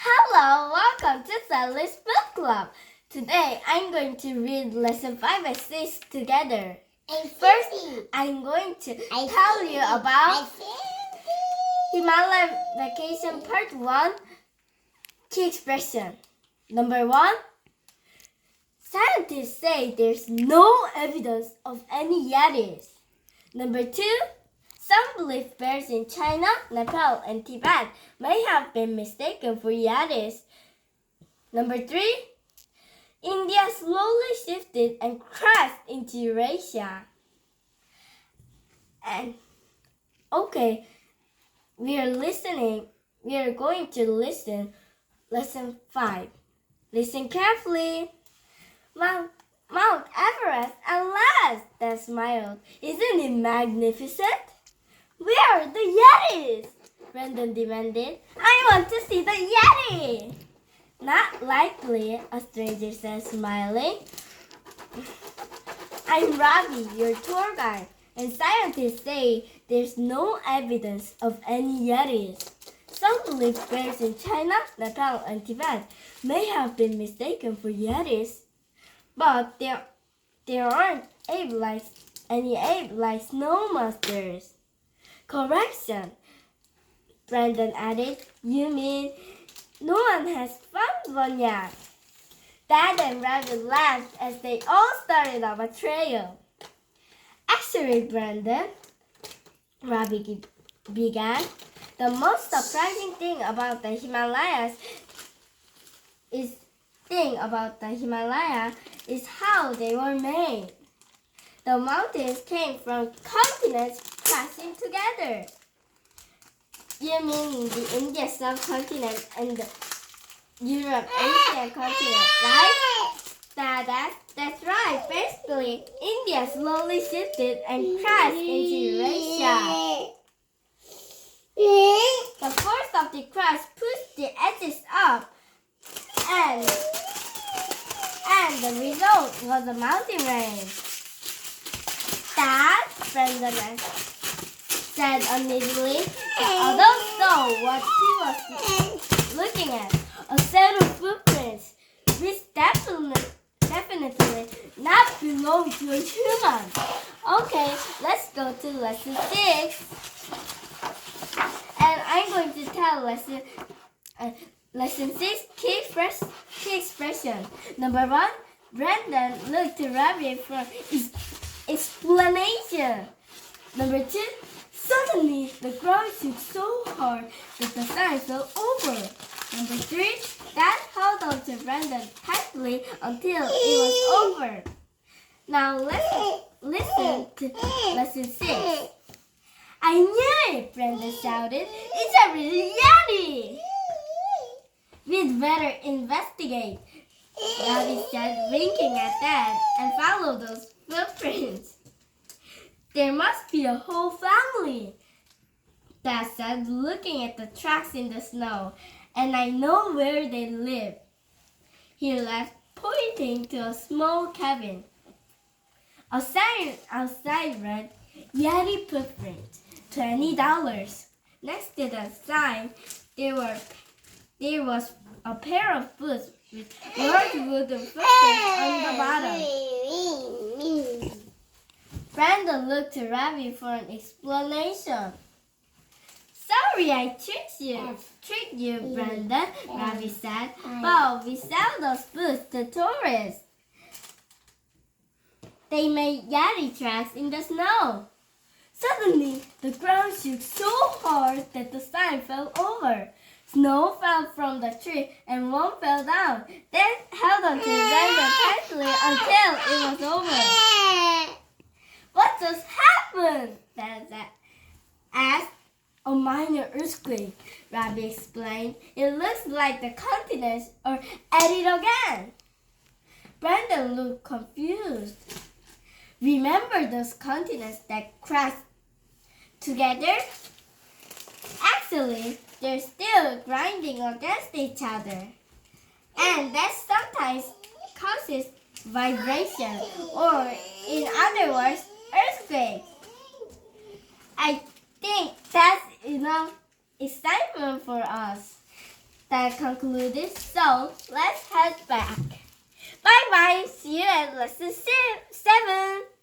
Hello, welcome to Sally's Book Club. Today I'm going to read lesson 5 and 6 together. First, I'm going to tell you about Himalayan vacation part 1 key expression. Number 1, scientists say there's no evidence of any yetis. Number 2, some believe bears in China, Nepal, and Tibet may have been mistaken for yetis. Number 3, India slowly shifted and crashed into Eurasia. And okay, we are going to listen lesson 5. Listen carefully. Mount Everest at last, Dad smiled. Isn't it magnificent? Where are the Yetis? Brandon demanded. I want to see the Yeti. Not likely, a stranger said, smiling. I'm Ravi, your tour guide, and scientists say there's no evidence of any Yetis. Some believe bears in China, Nepal, and Tibet may have been mistaken for Yetis, but there aren't any ape-like snow monsters. Correction, Brandon added. You mean no one has found one yet? Dad and Ravi laughed as they all started up a trail. Actually, Brandon, Ravi began, the most surprising thing about the Himalayas is how they were made. The mountains came from continents crashing together. You mean the India subcontinent and the Europe Asian continent, right? That's right. Basically, India slowly shifted and crashed into Eurasia. The force of the crash pushed the edges up, and the result was a mountain range. Dad, Brandon said uneasily. Although saw what he was looking at, a set of footprints, which definitely not belong to a human. Okay, let's go to lesson 6. And I'm going to tell lesson 6 key expression. Number 1, Brandon looked to Ravi for explanation. Number 2, suddenly the ground shook so hard that the sign fell over. Number 3, Dad held on to Brandon tightly until it was over. Now let's listen to lesson 6. I knew it, Brandon shouted. It's a real Yeti! We'd better investigate, Ravi said, winking at Dad, and follow those footprints. There must be a whole family, Dad said, looking at the tracks in the snow, and I know where they live. He left, pointing to a small cabin. A sign outside read, Yeti footprint, $20. Next to the sign, there was a pair of boots with large wooden footprints on the bottom. Brandon looked to Ravi for an explanation. Sorry I tricked you, Brandon, Ravi said. But we sell those boots to tourists. They made Yeti tracks in the snow. Suddenly, the ground shook so hard that the sign fell over. Snow fell from the tree and one fell down. Then held on to Brandon tightly until it was over. What just happened? Dad asked. A minor earthquake, Ravi explained. It looks like the continents are at it again. Brandon looked confused. Remember those continents that crashed together? Actually, they're still grinding against each other. And that sometimes causes vibration, or in other words, earthquakes. I think that's enough excitement for us. that concluded. So let's head back. Bye bye. See you at lesson 7.